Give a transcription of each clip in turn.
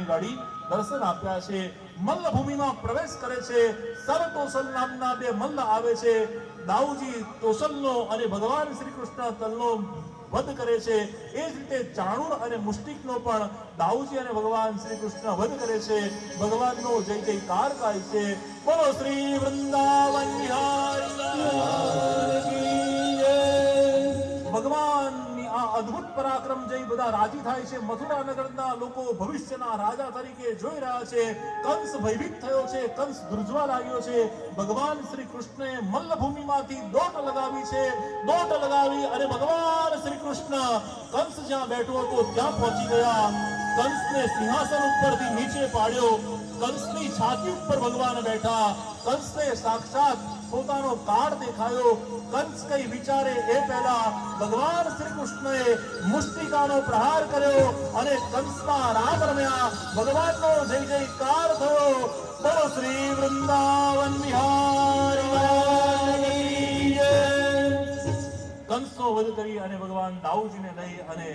ગાડી દર્શન આપ્યા છે. મલ્લ ભૂમિમાં પ્રવેશ કરે છે. સરતોસલ નામના બે મલ્લ આવે છે. દાઉજી તોસલનો અને ભગવાન શ્રી કૃષ્ણ તલનો વધ કરે છે. એ જ રીતે ચાણૂર અને મુષ્ટિકનો પણ દાઉજી અને ભગવાન શ્રી કૃષ્ણ વધ કરે છે. ભગવાનનો જય જયકાર ગાય છે. બોલો શ્રી વૃંદાવન વિહારી. ભગવાનની આ અદ્ભુત પરાક્રમ જોઈ બધા રાજી થાય છે. મથુરા નગરના લોકો ભવિષ્યના રાજા તરીકે જોઈ રહ્યા છે. કંસ ભયભીત થયો છે. કંસ ધ્રુજવા લાગ્યો છે. ભગવાન શ્રી કૃષ્ણએ મલ્લભૂમિમાંથી દોટ લગાવી છે. દોટ લગાવી અને ભગવાન શ્રી કૃષ્ણ કંસ જ્યાં બેઠો હતો ત્યાં પહોંચી ગયા. કંસને સિંહાસન ઉપરથી નીચે પાડ્યો. કંસની છાતી ઉપર ભગવાન બેઠા. કંસને સાક્ષાત પોતાનો કાળ દેખાયો. કંસ કઈ વિચારે એ પહેલા ભગવાન શ્રી કૃષ્ણએ મુષ્ટિકાનો પ્રહાર કર્યો અને કંસના રામ રમ્યા. ભગવાનનો જય જયકાર થયો. બોલો શ્રી વૃંદાવન વિહારી. કંસનો વધ કરી અને ભગવાન દાઉજીને લઈ અને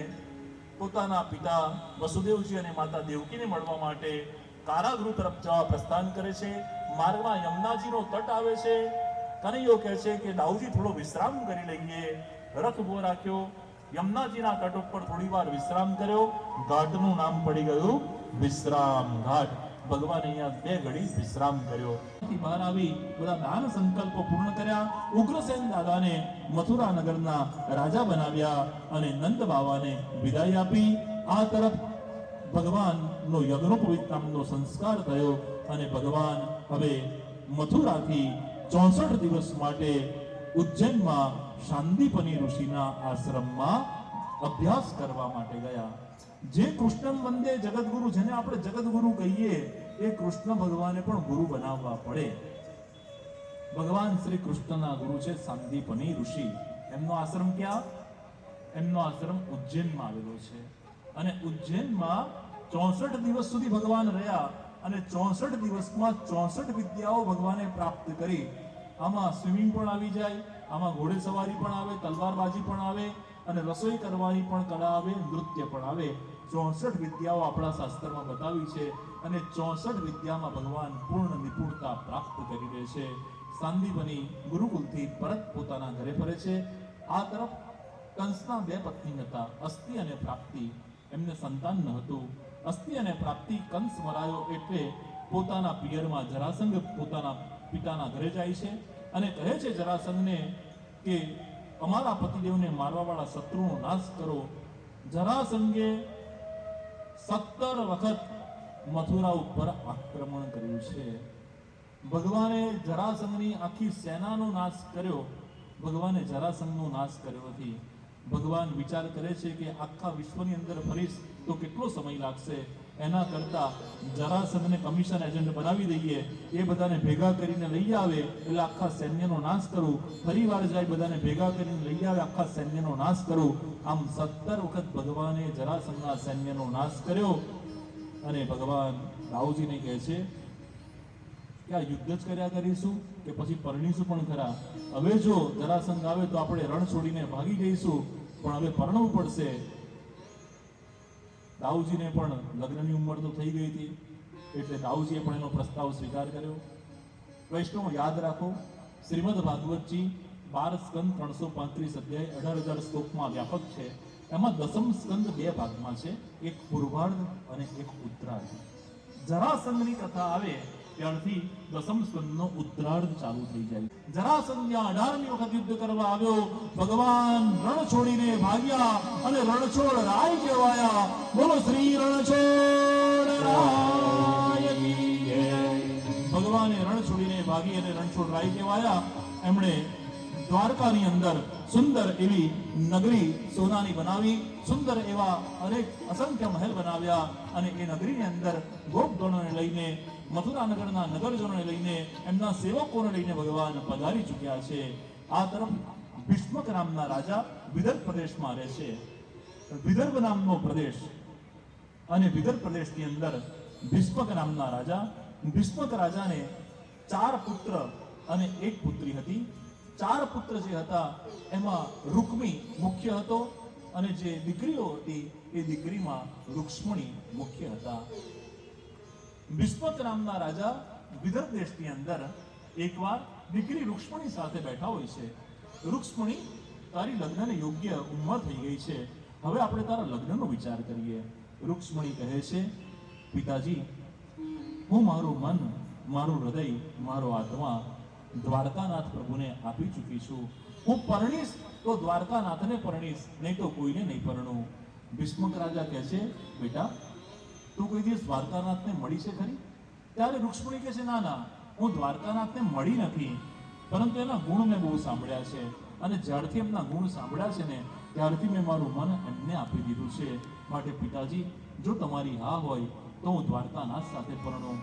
પોતાના પિતા વસુદેવજી અને માતા દેવકીને મળવા માટે કારાગૃહ તરફ જવા પ્રસ્થાન કરે છે. માર્ગમાં યમુનાજીનો તટ આવે છે. કનૈયો કહે છે કે દાઉજી થોડો વિશ્રામ કરી લઈએ. રથ ઉભો રાખ્યો. યમુનાજીના તટ ઉપર થોડી વાર વિશ્રામ કર્યો. ઘાટનું નામ પડી ગયું વિશ્રામ ઘાટ. ભગવાન અહીંયા બે ઘડી વિશ્રામ કર્યો. બહાર આવી બધા દાન સંકલ્પો પૂર્ણ કર્યા. ઉગ્રસેન દાદાને મથુરા નગરના રાજા બનાવ્યા અને નંદ બાવાને વિદાય આપી. આ તરફ ભગવાનનો યજ્ઞોપવિત નામનો સંસ્કાર થયો અને ભગવાન હવે મથુરાથી 64 દિવસ માટે ઉજ્જૈનમાં શાંતિપની ઋષિના આશ્રમમાં અભ્યાસ કરવા માટે ગયા. જે કૃષ્ણ વંદે જગતગુરુ, જેને આપણે જગતગુરુ કહીએ, એ કૃષ્ણ ભગવાને પણ ગુરુ બનાવવા પડે. ભગવાન શ્રી કૃષ્ણના ગુરુ છે શાંતિપની ઋષિ. એમનો આશ્રમ ક્યાં? એમનો આશ્રમ ઉજ્જૈનમાં આવેલો છે. અને ઉજ્જૈનમાં 64 દિવસ સુધી ભગવાન રહ્યા અને 64 દિવસમાં 64 વિદ્યાઓ ભગવાને પ્રાપ્ત કરી. આમાં સ્વિમિંગ પણ આવી જાય, આમાં ઘોડેસવારી પણ આવે, તલવારબાજી પણ આવે અને રસોઈ કરવાની પણ કળા આવે, નૃત્ય પણ આવે. 64 વિદ્યાઓ આપણા શાસ્ત્રમાં બતાવી છે અને 64 વિદ્યામાં ભગવાન પૂર્ણ નિપુણતા પ્રાપ્ત કરી રહે છે. સાંદીપની ગુરુકુલથી પરત પોતાના ઘરે ફરે છે. આ તરફ કંસના બે પત્ની હતા, અસ્તિ અને પ્રાપ્તિ. એમને સંતાન ન હતું. અસ્તિ અને પ્રાપ્તિ કંસ મરાયો એટલે પોતાના પિયરમાં જરાસંઘ પોતાના પિતાના ઘરે જાય છે અને કહે છે જરાસંઘને કે અમારા પતિદેવને મારવાવાળા શત્રુનો નાશ કરો. જરાસંઘે 17 વખત મથુરા ઉપર આક્રમણ કર્યું છે. ભગવાને જરાસંઘની આખી સેનાનો નાશ કર્યો. ભગવાને જરાસંઘનો નાશ કર્યો નથી. ભગવાન વિચાર કરે છે કે આખા વિશ્વની અંદર ફરીશ તો કેટલો સમય લાગશે. એના કરતા જરાસંઘને કમિશન એજન્ટ બનાવી દઈએ. એ બધાને ભેગા કરીને લઈ આવે એટલે આખા સૈન્યનો નાશ કરું. ફરી વાર જાય, બધાને ભેગા કરીને લઈ આવે, આખા સૈન્યનો નાશ કરું. આમ 17 વખત ભગવાને જરાસંઘના સૈન્યનો નાશ કર્યો. અને ભગવાન દાઉજીને કહે છે કે આ યુદ્ધ જ કર્યા કરીશું કે પછી પરણીશું પણ ખરા. હવે જો જરાસંઘ આવે તો આપણે રણ છોડીને ભાગી જઈશું, પણ હવે પરણવું પડશે. દાઉજીને પણ લગ્નની ઉંમર તો થઈ ગઈ હતી એટલે દાઉજીએ પણ એનો પ્રસ્તાવ સ્વીકાર કર્યો. વૈષ્ણવ યાદ રાખો, શ્રીમદ ભાગવતજી 12 સ્કંદ 335 અધ્યાય 18,000 શ્લોકમાં વ્યાપક છે. એમાં દસમ સ્કંદ 2 ભાગમાં છે, એક પૂર્વાર્ધ અને એક ઉત્તરાર્ધ. જરાસંઘની કથા આવે ત્યારથી દસમ સ્કંદનો ઉત્તરાર્ધ ચાલુ થઈ જાય. જરાસંઘ 18મી વખત યુદ્ધ કરવા આવ્યો. ભગવાન રણ છોડીને ભાગ્યા અને રણછોડ રાય કહેવાયા. બોલો શ્રી રણછોડ રાય કી જય. ભગવાને રણ છોડીને ભાગી અને રણછોડ રાય કહેવાયા. એમણે દ્વારકાની અંદર સુંદર એવી નગરી સોનાની બનાવી, સુંદર એવા અનેક અસંખ્ય મહેલ બનાવ્યા અને એ નગરીની અંદર ગોપગણોને લઈને, મથુરા નગરના નગરજનોને લઈને, એમના સેવકોને લઈને ભગવાન પધારી ચૂક્યા છે. આ તરફ ભીષ્મક નામના રાજા વિદર્ભ પ્રદેશમાં રહે છે. વિદર્ભ નામનો પ્રદેશ અને વિદર્ભ પ્રદેશની અંદર ભીષ્મક નામના રાજા. ભીષ્મક રાજાને 4 પુત્ર અને 1 પુત્રી હતી. 4 પુત્ર જે હતા એમાં રૂકમી મુખ્ય હતો અને જે દીકરીઓ હતી એ દીકરીમાં રૂક્ષ્મણી મુખ્ય હતા. વિસ્પત નામના રાજા વિદર્ભ દેશની અંદર એકવાર દીકરી રૂક્ષ્મણી સાથે બેઠા હોય છે. રૂક્ષ્મણી, તારી લગ્નને યોગ્ય ઉંમર થઈ ગઈ છે, હવે આપણે તારા લગ્નનો વિચાર કરીએ. રૂક્ષ્મણી કહે છે, પિતાજી, હું મારું મન, મારું હૃદય, મારો આત્મા દ્વારકાનાથ પ્રભુને આપી ચૂકી છું. હું પરણીશ તો દ્વારકાનાથને પરણીશ, નહીં તો કોઈને નહીં પરણું. ભીષ્મક રાજા કહે છે, બેટા, તું કોઈ દિવસ દ્વારકાનાથને મળી છે ખરી? ત્યારે રૂક્ષ્મણી કહે છે, ના ના, હું દ્વારકાનાથને મળી નથી, પરંતુ એના ગુણ મેં બહુ સાંભળ્યા છે, અને જ્યારથી એમના ગુણ સાંભળ્યા છે ને ત્યારથી મેં મારું મન એમને આપી દીધું છે. માટે પિતાજી, જો તમારી હા હોય તો હું દ્વારકાનાથ સાથે પરણું.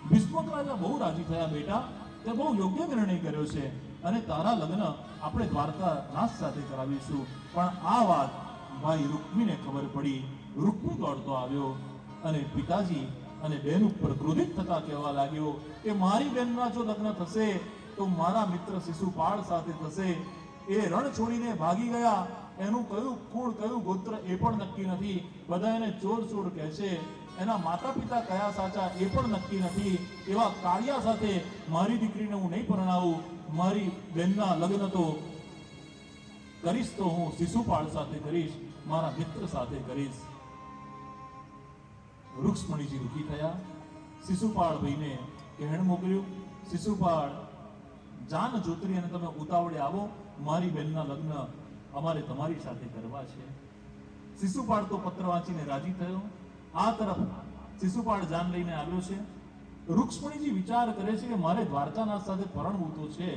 ભીષ્મક રાજા બહુ રાજી થયા, બેટા, તે બહુ યોગ્ય નિર્ણય કર્યો છે, અને તારા લગ્ન આપણે દ્વારકાનાથ સાથે કરાવીશું. પણ આ વાત ભાઈ રૂક્મીને ખબર પડી. રૂક્મી દોડતો આવ્યો અને પિતાજી અને બહેન ઉપર ક્રોધિત થતા કહેવા લાગ્યો કે મારી બહેનના જો લગ્ન થશે તો મારા મિત્ર શિશુપાળ સાથે થશે. એ રણ છોડીને ભાગી ગયા, એનું કયું કુળ કયું ગોત્ર એ પણ નક્કી નથી. બધા એને ચોર ચોર કહે છે. એના માતા પિતા કયા સાચા એ પણ નક્કી નથી. એવા કાળિયા સાથે મારી દીકરીને હું નહીં પરણાવું. મારી બહેનના લગ્ન તો કરીશ તો હું શિશુપાળ સાથે કરીશ, મારા મિત્ર સાથે કરીશ. રૂક્ષ્મણીજી દુઃખી થયા. શિશુપાળ ભાઈને કહેણ મોકલ્યું, શિશુપાળ, જાન જોતરી અને તમે ઉતાવળે આવો, મારી બહેનના લગ્ન અમારે તમારી સાથે કરવા છે. શિશુપાળ તો પત્ર વાંચીને રાજી થયો. આ તરફ શિશુપાળ જાન લઈને આવ્યો છે. રૂક્ષ્મણીજી વિચાર કરે છે કે મારે દ્વારકાનાથ સાથે પરણવું તો છે,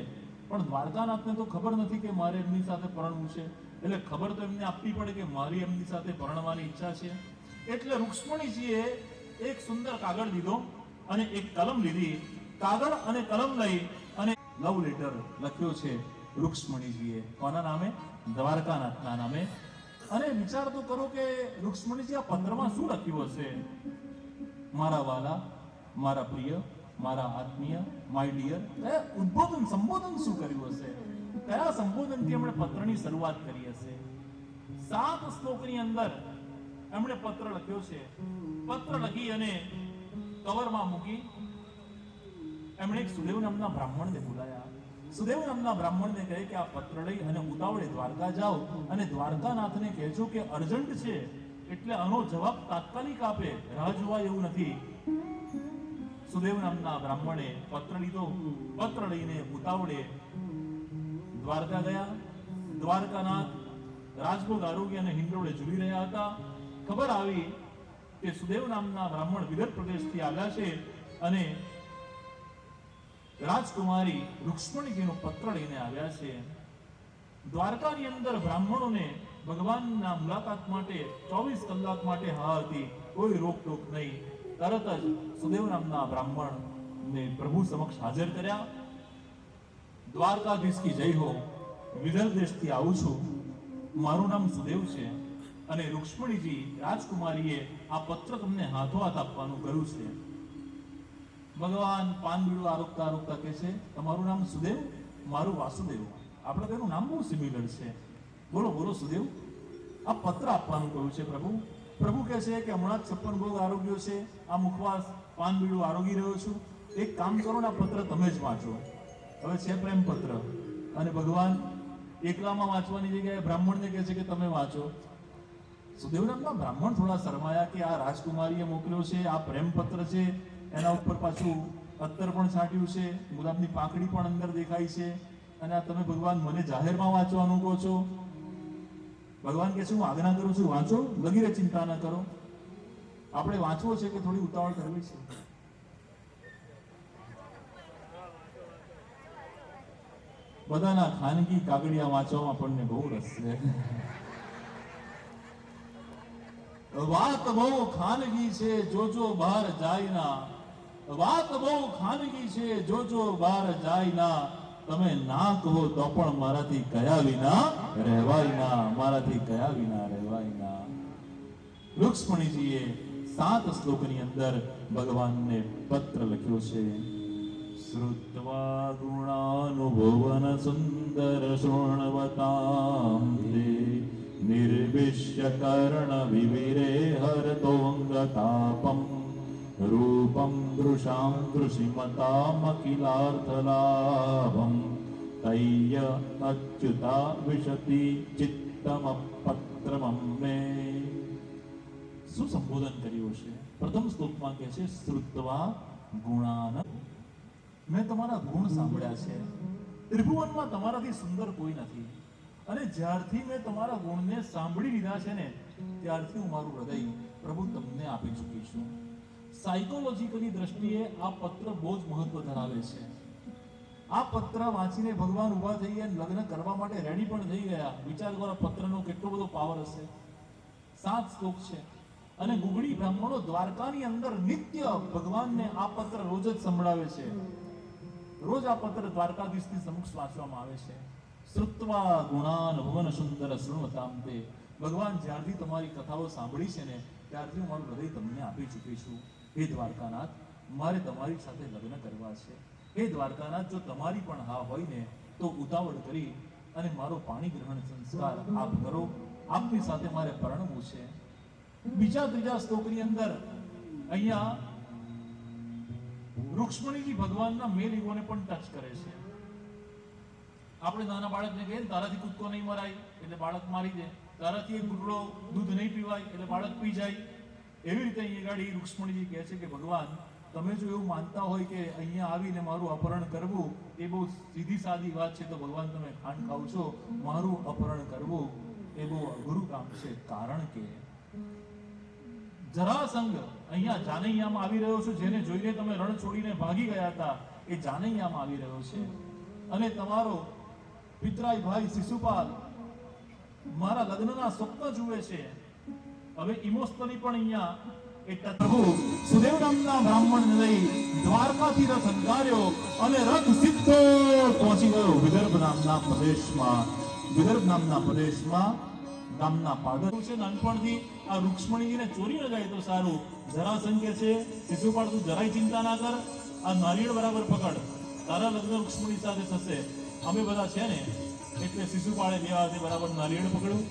પણ દ્વારકાનાથને તો ખબર નથી કે મારે એમની સાથે પરણવું છે. એટલે ખબર તો એમને આપવી પડે કે મારી એમની સાથે પરણવાની ઈચ્છા છે. એટલે રૂક્ષ્મણીજીએ એક સુંદર કાગળ લીધો અને એક કલમ લીધી. કાગળ અને કલમ લઈ અને લવ લેટર લખ્યો છે રૂક્ષ્મણીજીએ. કોના નામે? દ્વારકાનાથના નામે. અને વિચાર તો કરો કે રૂક્ષ્મણીજી આ પત્રમાં શું લખ્યું હશે? મારા વાલા, મારા પ્રિય, મારા આત્મીય, માય ડિયર. ઉદ્બોધન, સંબોધન શું કર્યું હશે? કયા સંબોધનથી એમણે પત્રની શરૂઆત કરી હશે? 7 શ્લોકની અંદર એમણે પત્ર લખ્યો છે. પત્ર લખી અને કવરમાં મૂકી એમણે એક સુદેવ નામના બ્રાહ્મણને બોલાયા. સુદેવ નામના બ્રાહ્મણને કહે કે આ પત્ર લઈ અને ઉતાવળે દ્વારકા જાઓ અને દ્વારકાનાથને કહેજો કે અર્જન્ટ છે, એટલે આનો જવાબ તાત્કાલિક આપે, રાહ જોવા એવું નથી. સુદેવ નામના બ્રાહ્મણે પત્ર લીધો. પત્ર લઈને ઉતાવળે દ્વારકા ગયા. દ્વારકાનાથ રાજભોગ આરોગ્ય અને હિંડોળે ઝૂલી રહ્યા હતા. ખબર આવી કે સુદેવ નામના બ્રાહ્મણ વિદર્ભ પ્રદેશથી આવ્યા છે અને રાજકુમારી રૂક્ષ્મણીજીનો પત્ર લઈને આવ્યા છે. દ્વારકાની અંદર બ્રાહ્મણોને ભગવાનના મુલાકાત માટે 24 કલાક માટે હા હતી, કોઈ રોકટોક નહીં. તરત જ સુદેવ નામના બ્રાહ્મણને પ્રભુ સમક્ષ હાજર કર્યા. દ્વારકાધીશ કી જય હો, વિદર્ભ દેશથી આવું છું, મારું નામ સુદેવ છે અને રૂક્ષ્મણીજી રાજકુમારીએ આ પત્ર તમને હાથોહાથ આપવાનું કહ્યું છે. ભગવાન પાન બીડું આરોગતા આરોગતા કહે છે, તમારું નામ સુદેવ, મારું વાસુદેવ. આપણે તેનું નામ બહુ સિમિલર છે. બોલો બોલો સુદેવ, આ પત્ર આપવાનું કહ્યું છે પ્રભુ. પ્રભુ કહે છે કે હમણાં જ 56 ભોગ આરોગ્યો છે, આ મુખવાસ પાન બીડું આરોગી રહ્યો છું. એક કામ કરો ને, આ પત્ર તમે જ વાંચો. હવે છે પ્રેમ પત્ર અને ભગવાન એકલામાં વાંચવાની જગ્યાએ બ્રાહ્મણને કહે છે કે તમે વાંચો. સુદેવ નામના બ્રાહ્મણ થોડા શરમાયા કે આ રાજકુમારીએ મોકલ્યો છે, આ પ્રેમ પત્ર છે, એના ઉપર પાછું અત્તર પણ છાંટ્યું છે, ગુલાબની પાંખડી પણ અંદર દેખાય છે, અને આ તમે ભગવાન મને જાહેરમાં વાંચવાનું કહો છો. ભગવાન કહે છે હું આજ્ઞા કરું છું, વાંચો, વગેરે ચિંતા ન કરો. આપણે વાંચવો છે કે થોડી ઉતાવળ કરવી છે? બધાના ખાનગી કાગળિયા વાંચવામાં આપણને બહુ રસ છે. વાત બહુ ખાનગી છે, જોજો બહાર જાય ના. વાત બહુ ખાનગી છે, જોજો બહાર જાય ના. તમે ના કહો તો પણ મારાથી કયા વિના રહેવાય ના, મારાથી કયા વિના રહેવાય ના. રૂક્ષ્મણીજીએ 7 શ્લોકની અંદર ભગવાનને પત્ર લખ્યો છે. શ્રુત્વા ગુણાનુભવન સુંદર શૃણવતાં તે નિર્વિશ્ય કર્ણ વિવિરે હરતોંગતાપમ રૂપમ રૂપમ દૃશામ દૃશિમતામખિલાર્થલાભમ તય્ય અચ્યુતા વિશતિ ચિત્તમપત્રમં મે. શું સંબોધન કર્યું છે? પ્રથમ શ્લોકમાં કહે છે શ્રુત્વા ગુણાન. મેં તમારા ગુણ સાંભળ્યા છે. ત્રિભુવનમાં તમારાથી સુંદર કોઈ નથી. અને જ્યારથી મેં તમારા ગુણને સાંભળી લીધા છે ને, ત્યારથી હું મારું હૃદય પ્રભુ તમને આપી ચૂકી છું. સાયકોલોજીકલી દ્રષ્ટિએ આ પત્ર બહુ જ મહત્વ ધરાવે છે. આ પત્ર વાંચીને ભગવાન ઊભા થઈ ગયા, લગ્ન કરવા માટે રેડી પણ થઈ ગયા. વિચાર કરો પત્રનો કેટલો બધો પાવર હશે. 7 શ્લોક છે અને ગુગળી બ્રાહ્મણો દ્વારકાની અંદર નિત્ય ભગવાનને આ પત્ર રોજ જ સંભળાવે છે. રોજ આ પત્ર દ્વારકાધીશની સમક્ષ વાંચવામાં આવે છે. શ્રુત્વા ગુણાન ભુવન સુંદર શૃણવતામ તે. ભગવાન જ્યારથી તમારી કથાઓ સાંભળી છે ને, ત્યારથી હું મારું હૃદય તમને આપી ચૂકી છું. હે દ્વારકાનાથ, મારે તમારી સાથે લગ્ન કરવા છે. હે દ્વારકાનાથ, જો તમારી પણ હા હોય ને તો ઉતાવળ કરી અને મારો પાણી ગ્રહણ સંસ્કાર આપ કરો. આપની સાથે મારે પરણવું છે. બીજા ત્રીજા શ્લોકની અંદર અહીંયા રૂક્ષ્મણીજી ભગવાનના મેલ ઈગોને પણ ટચ કરે છે. આપણે નાના બાળકને કહીએ તારાથી કૂદકો નહીં મરાય એટલે બાળક મારી દે, તારાથી એક ઘૂંટડો દૂધ નહીં પીવાય એટલે બાળક પી જાય. એવી રીતે અહીંયા ગાડી રૂક્ષ્મણીજી કહે છે કે ભગવાન, તમે જો એવું માનતા હોય કે અહીંયા આવીને મારું અપહરણ કરવું એ બહુ સીધી સાદી વાત છે, તો ભગવાન તમે ખાંડ ખાવ છો. મારું અપહરણ કરવું એ બહુ અઘરું કામ છે. કારણ કે જરાસંઘ અહીંયા જાનૈયામાં આવી રહ્યો છે. જેને જોઈને તમે રણ છોડીને ભાગી ગયા હતા, એ જાનૈયામાં આવી રહ્યો છે. અને તમારો પિતરાઈ ભાઈ શિશુપાલ મારા લગ્નના સ્વપ્ન જુએ છે. હવે ઇમોશનલી પણ અહીંયા એ પ્રભુ સુદેવ નામના બ્રાહ્મણને લઈ દ્વારકાથી રથ અંધાર્યો અને રથ સીધો પહોંચી ગયો વિદર્ભ નામના પ્રદેશમાં. વિદર્ભ નામના પ્રદેશમાં ગામના પાદર છે. નાનપણથી આ રૂક્ષ્મણીજીને ચોરી ન જાય તો સારું. જરાસંઘ કહે છે શિશુપાળ, તું જરાય ચિંતા ના કર, આ નારિયેળ બરાબર પકડ, તારા લગ્ન રૂક્ષ્મણી સાથે થશે. અમે બધા છે ને. એટલે શિશુપાળે બે હાથે બરાબર નારિયેળ પકડ્યું.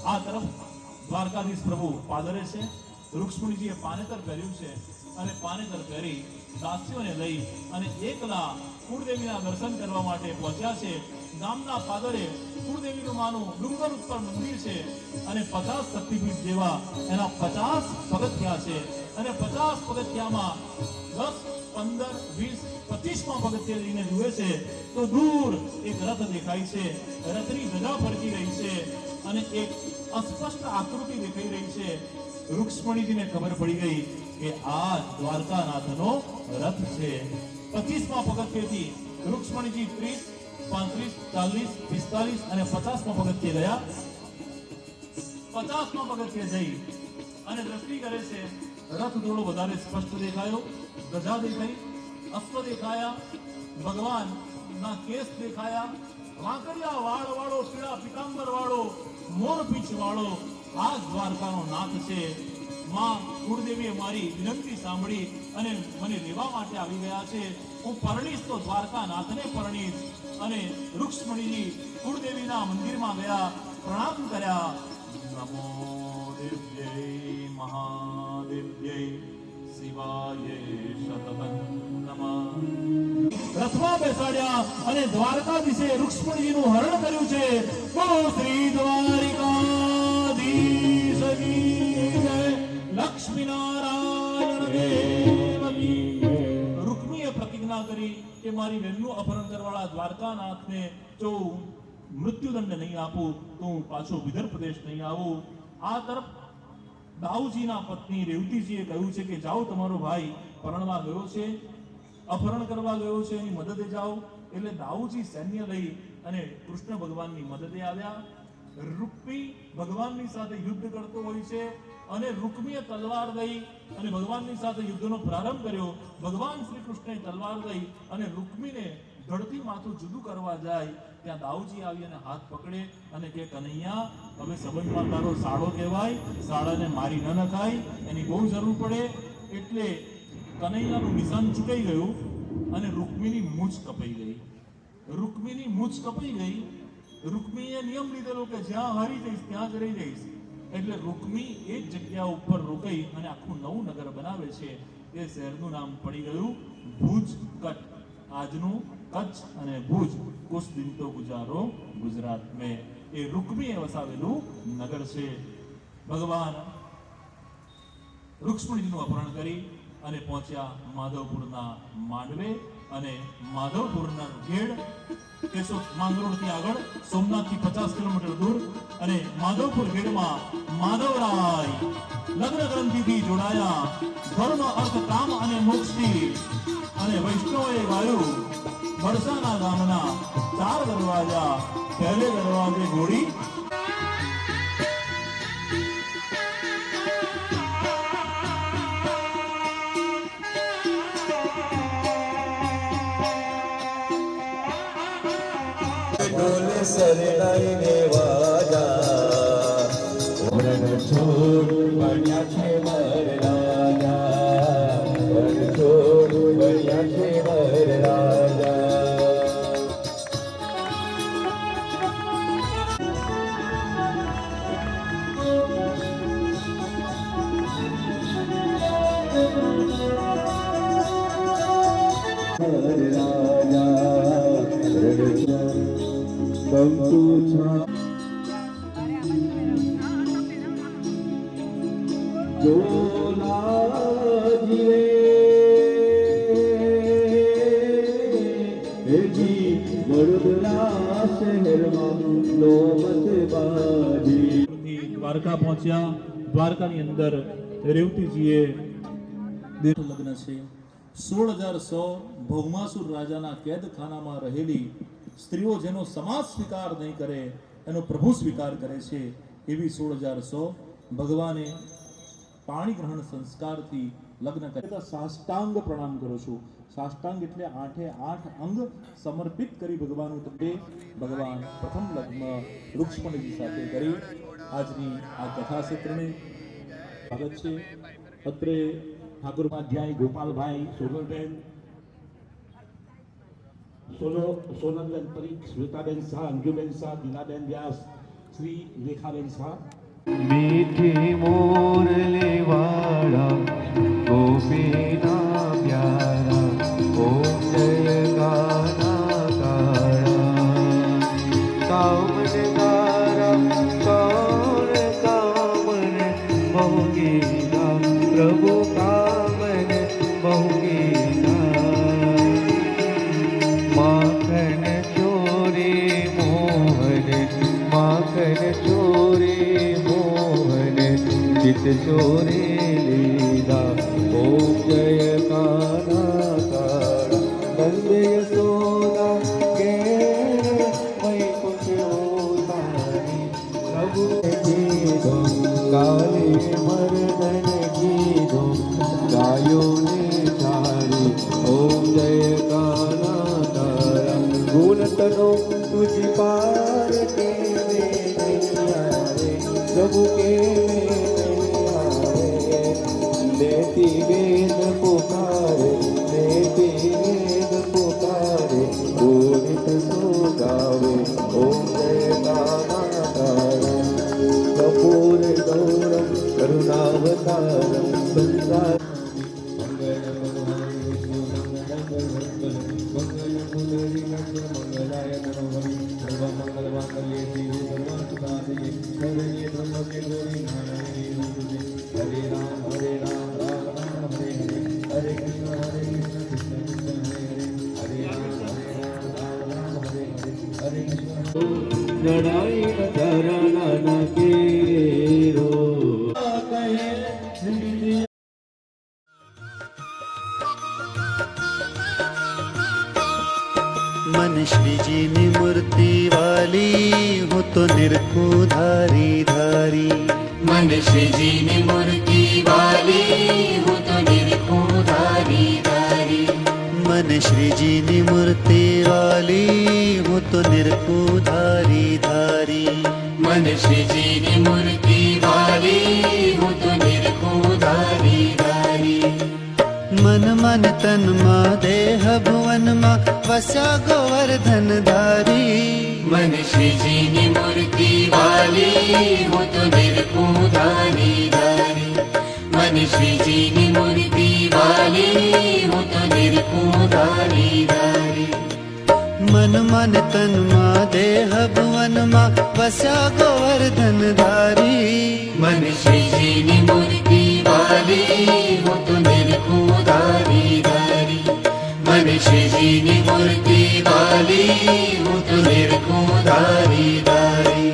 આ તરફ દ્વારકાધીશ પ્રભુ પાદરે છે. રૂક્ષ્મણીજીએ પાનેતર પહેર્યું છે અને પાનેતર પહેરી દાસીઓને લઈ અને એકલા કુળદેવીના દર્શન કરવા માટે પહોંચ્યા છે. ગામના પાદરે કુળદેવીનું માનું ડુંગર ઉપર મંદિર છે અને 50 શક્તિપીઠ જેવા એના 50 પગથિયા છે. અને 50 પગથિયામાં 10, 15, 20, 25માં પગથિયે જઈને જુએ છે તો દૂર એક રથ દેખાય છે. રથની ધજા ફરકી રહી છે અને એક અસ્પષ્ટ આકૃતિ દેખાઈ રહી છે. રૂક્ષ્મણીજીને ખબર પડી ગઈ કે આ દ્વારકાનાથનો રથ છે. 25માં પગથિયેથી રૂક્ષ્મણીજી 30, 35, 40, 45 અને 50માં પગથિયે ગયા. 50માં પગથિયે જઈ અને દ્રષ્ટિ કરે છે. રથ થોડો વધારે સ્પષ્ટ દેખાયો, ધજા દેખાઈ, અશ્વ દેખાયા, ભગવાનના કેસ દેખાયા, વાંકડિયા વાળ વાળો, પીળા પીતાંબર વાળો, મોરપીંછ વાળો આ દ્વારકાનો નાથ છે. માં કુળદેવીએ મારી વિનંતી સાંભળી અને મને લેવા માટે આવી ગયા છે. હું પરણીશ તો દ્વારકાનાથને પરણીશ. અને રૂક્ષ્મણીજી કુળદેવીના મંદિરમાં ગયા, પ્રણામ કર્યા. નમો દિવ્યૈ મહાદેવ્યૈ શિવાય શતવન નમઃ. રથમાં બેસાડ્યા અને દ્વારકાધીશે રૂક્ષ્મણીજીનું હરણ કર્યું છે. બોલો શ્રી દ્વારિકાધીશ કી જય. લક્ષ્મીનારાયણ દેવ કી જય. રૂક્મીએ પ્રતિજ્ઞા કરી કે મારી બહેનનું અપહરણ કરવાળા દ્વારકાનાથને જો મૃત્યુદંડ નહીં આપું તો હું પાછો વિદર્ભ પ્રદેશ નહીં આવું. આ તરફ દાઉજીના પત્ની રેવતીજીએ કહ્યું છે કે જાઓ, તમારો ભાઈ પરણવા ગયો છે, અપહરણ કરવા ગયો છે, એની મદદે જાઓ. એટલે દાઉજી સૈન્ય લઈ અને કૃષ્ણ ભગવાનની મદદે આવ્યા. રૂક્મી ભગવાનની સાથે યુદ્ધ કરતો હોય છે અને રૂક્મીએ તલવાર લઈ અને ભગવાનની સાથે યુદ્ધનો પ્રારંભ કર્યો. ભગવાન શ્રી કૃષ્ણએ તલવાર લઈ અને રૂક્મીને ધડથી માથું જુદું કરવા જાય ત્યાં દાઉજી આવી અને હાથ પકડે અને કે કનૈયા, હવે સંબંધમાં તારો સાળો કહેવાય, સાળાને મારી ન નખાય, એની બહુ જરૂર પડે. એટલે કનૈયાનું નિશાન ચૂકાઈ ગયું અને રૂક્મીની મૂછ કપાઈ ગઈ. રૂક્મીની મૂછ કપાઈ ગઈ. રૂક્મીએ નિયમ લીધેલો કે જ્યાં હારી જઈશ ત્યાં જ રહી જઈશ. એટલે રૂક્મી એ જ જગ્યા ઉપર રોકાઈ અને આખું નવું નગર બનાવે છે એ શહેરનું નામ પડી ગયું ભુજ કચ્છ. આજનું કચ્છ અને ભુજ કુછ દિન તો ગુજારો ગુજરાત મેં, એ રૂકમીએ વસાવેલું નગર છે. ભગવાન રૂક્ષ્મણીજીનું અપહરણ કરી અને પહોંચ્યા માધવપુરના માંડવે, અને માધવપુરના ઘેડ કેશોદ માંગરોળથી આગળ સોમનાથથી 50 કિલોમીટર દૂર, અને માધવપુર ઘેડમાં માધવરાય લગ્ન ગ્રંથિથી જોડાયા. ધર્મ અર્થ કામ અને મોક્ષથી, અને વૈષ્ણવોએ ગાયું બરસાના ગામના 4 દરવાજા, પહેલે દરવાજે ઘોડી ढोल सरनाई ने वाजा, वरण छोड़ बनिया छे वर राजा, वरण छोड़ बनिया छे वर राजा. वर राजा कंकु छा जोला जीवे जी वडोदरा शહેરમાં નોબત બાજી. દ્વારકા પહોંચ્યા. દ્વારકાની અંદર રેવતીજીએ લગ્ન છે. 16,100 ભૌમાસુર રાજાના કેદખાનામાં રહેલી સ્ત્રીઓ જેનો સમાજ સ્વીકાર નહીં કરે એનો પ્રભુ સ્વીકાર કરે છે, એવી 16,100 ભગવાને પાણી ગ્રહણ સંસ્કારથી લગ્ન કર્યા. સાષ્ટાંગ પ્રણામ કરું છું. સાષ્ટાંગ એટલે 8 અંગ સમર્પિત કરી ભગવાનનું તબે ભગવાન પ્રથમ લગ્ન રૂક્ષ્મણીજી સાથે કરી. આજની આ કથા સત્રને સ્વાગત છે. અત્રે ઠાकुर अध्याय गोपालभाई सोनलबेन सोनलबेन परीख, श्वेताबेन शाह, अंजुबेन शाह, दीनाबेन व्यास, श्री रेखाबेन शाह. मीठी मोरली वाड़ा गोपीना प्यारा, ओम जय गाना काड़ा, कामन गारा कौन कामन बहुगीता, प्रभु कामन बहुगीता. माखन चोरी मोहन, माखन चोरी मोहन, चित चोरी लीला. ओम जय काना काड़ा, नंद यशोदा के वैकुंठ उतारी, प्रभु कीधो काले मर्दन कीधो, गायों ने थारी. ओम जय काना काड़ा, गुण तनो तुझ पार के नहीं आवे, प्रभु के नहीं आवे. लेती वेद पुकारे, लेती वेद पुकारे, पूरित सो गावे. ओम जय काना काड़ा, कपूर गौरम करुणावतारम संसार. हरे राम राम राम हरे हरे, हरे कृष्ण कृष्ण कृष्ण हरे हरे, हरे राम राम हरे हरे, हरे कृष्ण. लड़ाई धरण केरो कहे मन श्री जी ની મૂર્તિ વાલી, હું તો નિરખું ધારી ધારી. मन श्री जी ની મૂર્તિ વાલી, હું તો નિરખું ધારી ધારી. मन श्री जी ની મૂર્તિ વાલી, હું તો નિરખું ધારી ધારી. मन श्री जी ની મૂર્તિ વાલી, હું તો નિરખું ધારી ધારી. मन मन तन मा देह भुवन मा वस्या गोवर्धन धारी. मन श्री जी ની મૂર્તિ વાલી, હું તો નિરખું ધારી ધારી. મને શ્રીજીની મૂર્તિ વાલી હું તો નિરખું ધારી ધારી મન મન તન માં દેહ ભુવન માં વસ્યા ગોવર્ધન ધારી મને શ્રીજીની મૂર્તિ વાલી હું તો નિરખું ધારી ધારી મને શ્રીજીની મૂર્તિ વાલી હું તો નિરખું ધારી ધારી